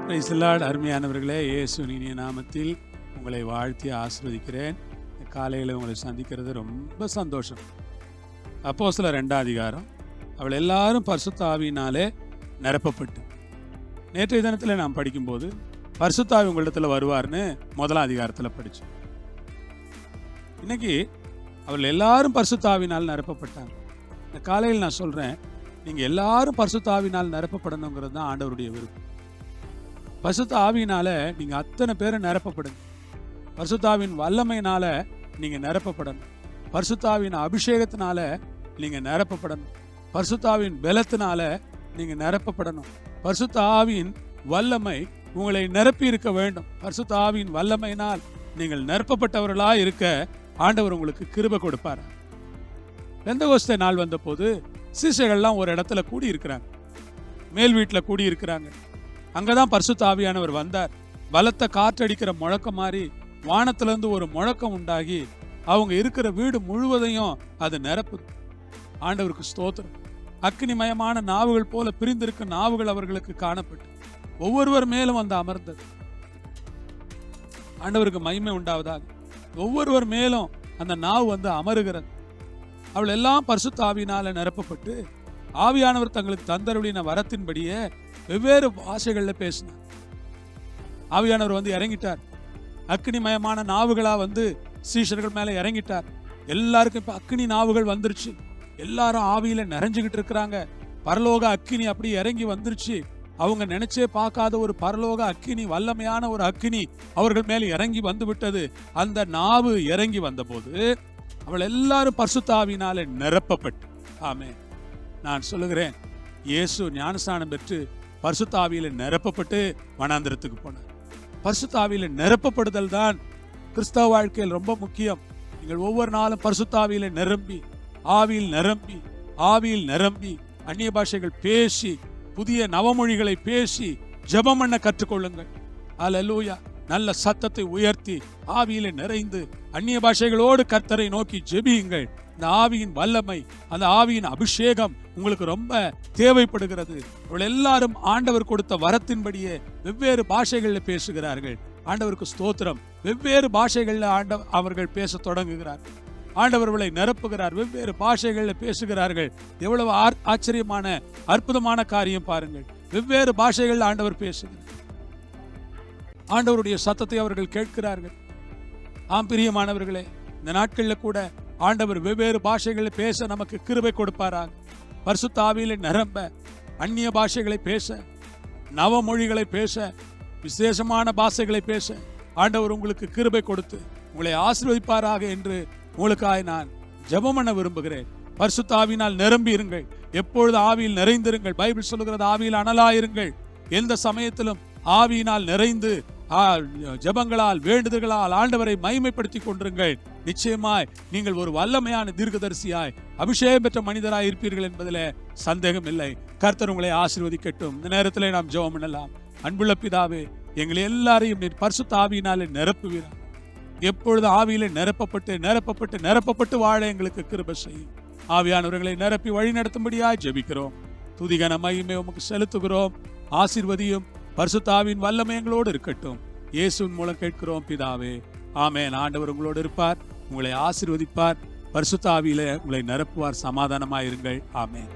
Praise the Lord. அருமையானவர்களே, இயேசுவின் இனிய நாமத்தில் உங்களை வாழ்த்தி ஆசீர்வதிக்கிறேன். காலையில் உங்களை சந்திக்கிறது ரொம்ப சந்தோஷம். அப்போஸ்தலர் 2ஆம் அதிகாரம். அவள் எல்லாரும் பரிசுத்த ஆவியினாலே நிரப்பப்பட்டு. நேற்றைய தினத்தில் நாம் படிக்கும்போது பரிசுத்த ஆவி உங்களிடத்தில் வருவார்னு 1ஆம் அதிகாரத்தில் படித்தோம். இன்னைக்கு அவள் எல்லாரும் பரிசுத்த ஆவியினால் நிரப்பப்பட்டாங்க. இந்த காலையில் நான் சொல்கிறேன், நீங்கள் எல்லாரும் பரிசுத்த ஆவியினால் நிரப்பப்படணுங்கிறது தான் ஆண்டவருடைய விருப்பம். பரிசுத்த ஆவியினால நீங்க அத்தனை பேரும் நிரப்பப்படுங்க. பரிசுத்த ஆவியின் வல்லமையினால நீங்க நிரப்பப்படணும். பரிசுத்த ஆவியின் அபிஷேகத்தினால நீங்க நிரப்பப்படணும். பரிசுத்த ஆவியின் பலத்தினால நீங்க நிரப்பப்படணும். பரிசுத்த ஆவியின் வல்லமை உங்களை நிரப்பி இருக்க வேண்டும். பரிசுத்த ஆவியின் வல்லமையினால் நீங்கள் நிரப்பப்பட்டவர்களா இருக்க ஆண்டவர் உங்களுக்கு கிருபை கொடுப்பார். பெந்தெகோஸ்தே நாள் வந்த போது சீஷர்கள்லாம் ஒரு இடத்துல கூடி இருக்கிறாங்க, மேல் வீட்டில் கூடி இருக்கிறாங்க. அங்கதான் பரிசுத்த ஆவியானவர் வந்தார். பலத்த காற்றடிக்கிற முழக்கம் மாதிரி வானத்திலிருந்து ஒரு முழக்கம் உண்டாகி அவங்க இருக்கிற வீடு முழுவதையும் அது நிரப்புது. ஆண்டவருக்கு ஸ்தோத்திரம். அக்னிமயமான நாவுகள் போல பிரிந்திருக்கும் நாவுகள் அவர்களுக்கு காணப்பட்டு ஒவ்வொருவர் மேலும் வந்து அமர்ந்தது. ஆண்டவருக்கு மகிமை உண்டாவதாக. ஒவ்வொருவர் மேலும் அந்த நாவு வந்து அமருகிறது. அவள் எல்லாம் பரிசுத்த ஆவியினால நிரப்பப்பட்டு ஆவியானவர் தங்களுக்கு தந்தருளின வரத்தின்படியே வெவ்வேறு பாஷைகளில் பேசினார். ஆவியானவர் வந்து இறங்கிட்டார். அக்னிமயமான நாவுகளா வந்து சீஷர்கள் மேல இறங்கிட்டார். எல்லாருக்கும் இப்ப அக்னி நாவுகள் வந்துருச்சு. எல்லாரும் ஆவியில நிறைஞ்சுக்கிட்டு இருக்கிறாங்க. பரலோக அக்கினி அப்படி இறங்கி வந்துருச்சு. அவங்க நினைச்சே பார்க்காத ஒரு பரலோக அக்கினி, வல்லமையான ஒரு அக்கினி அவர்கள் மேல இறங்கி வந்து விட்டது. அந்த நாவு இறங்கி வந்த போது அவள் எல்லாரும் பரிசுத்த ஆவியினால நிரப்பப்பட்டு. ஆமென். நான் சொல்லுகிறேன், இயேசு ஞானஸ்நானம் பெற்று பரிசுத்த ஆவியில நிரப்பப்பட்டு வனாந்திரத்துக்கு போனார். பரிசுத்த ஆவியில நிரப்பப்படுதல் தான் கிறிஸ்தவ வாழ்க்கையில் ரொம்ப முக்கியம். நீங்கள் ஒவ்வொரு நாளும் பரிசுத்த ஆவியில நிரம்பி, ஆவியில் நிரம்பி, ஆவியில் நிரம்பி அந்நிய பாஷைகள் பேசி, புதிய நவமொழிகளை பேசி ஜெபம் பண்ண கற்றுக்கொள்ளுங்கள். அல்லேலூயா. நல்ல சத்தத்தை உயர்த்தி ஆவியில நிறைந்து அந்நிய பாஷைகளோடு கர்த்தரை நோக்கி ஜெபியுங்கள். இந்த ஆவியின் வல்லமை, அந்த ஆவியின் அபிஷேகம் உங்களுக்கு ரொம்ப தேவைப்படுகிறது. அவள் எல்லாரும் ஆண்டவர் கொடுத்த வரத்தின்படியே வெவ்வேறு பாஷைகளில் பேசுகிறார்கள். ஆண்டவருக்கு ஸ்தோத்திரம். வெவ்வேறு பாஷைகளில் அவர்கள் பேச தொடங்குகிறார்கள். ஆண்டவர்களை நிரப்புகிறார். வெவ்வேறு பாஷைகளில் பேசுகிறார்கள். எவ்வளவு ஆச்சரியமான அற்புதமான காரியம் பாருங்கள். வெவ்வேறு பாஷைகளில் ஆண்டவர் பேசுகிறார். ஆண்டவருடைய சத்தத்தை அவர்கள் கேட்கிறார்கள். ஆம் பிரியமானவர்களே, இந்த நாட்களில் கூட ஆண்டவர் வெவ்வேறு பாஷைகளில் பேச நமக்கு கிருபை கொடுப்பாராக. பரிசுத்த ஆவியில நிரம்ப, அந்நிய பாஷைகளை பேச, நவமொழிகளை பேச, விசேஷமான பாஷைகளை பேச ஆண்டவர் உங்களுக்கு கிருபை கொடுத்து உங்களை ஆசீர்வதிப்பாராக என்று உங்களுக்காக நான் ஜெபம் பண்ண விரும்புகிறேன். பரிசுத்த ஆவியினால் நிரம்பி இருங்கள். எப்பொழுது ஆவியில் நிறைந்திருங்கள். பைபிள் சொல்லுகிறது, ஆவியில் அனலாயிருங்கள். எந்த சமயத்திலும் ஆவியினால் நிறைந்து ஜெபங்களால் வேண்டுதல்களால் ஆண்டவரை மகிமைப்படுத்திக் கொண்டிருங்கள். நிச்சயமாய் நீங்கள் ஒரு வல்லமையான தீர்க்கதரிசியாய், அபிஷேகம் பெற்ற மனிதராய் இருப்பீர்கள் என்பதில் சந்தேகம் இல்லை. கர்த்தர் உங்களை ஆசீர்வதிக்கட்டும். இந்த நேரத்தில் நாம் ஜெபம் பண்ணலாம். அன்புள்ள பிதாவே, எங்களை எல்லாரையும் நீர் பரிசுத்த ஆவியினாலே நிரப்புவீராக. எப்பொழுது ஆவியிலே நிரப்பப்பட்டு நிரப்பப்பட்டு நிரப்பப்பட்டு வாழ எங்களுக்கு கிருபை செய்யும். ஆவியானவர்களை நிரப்பி வழி நடத்தும்படியாய் ஜெபிக்கிறோம். துதிகன மகிமை உமக்கு செலுத்துகிறோம். ஆசீர்வதியும். பரிசுத்த ஆவியின் வல்லமை எங்களோடு இருக்கட்டும். இயேசுவின் மூலம் கேட்கிறோம் பிதாவே, ஆமென். ஆண்டவர் உங்களோடு இருப்பார், உங்களை ஆசீர்வதிப்பார். பரிசுத்த ஆவியிலே உங்களை நிரப்புவார். சமாதானமாயிருங்கள். ஆமென்.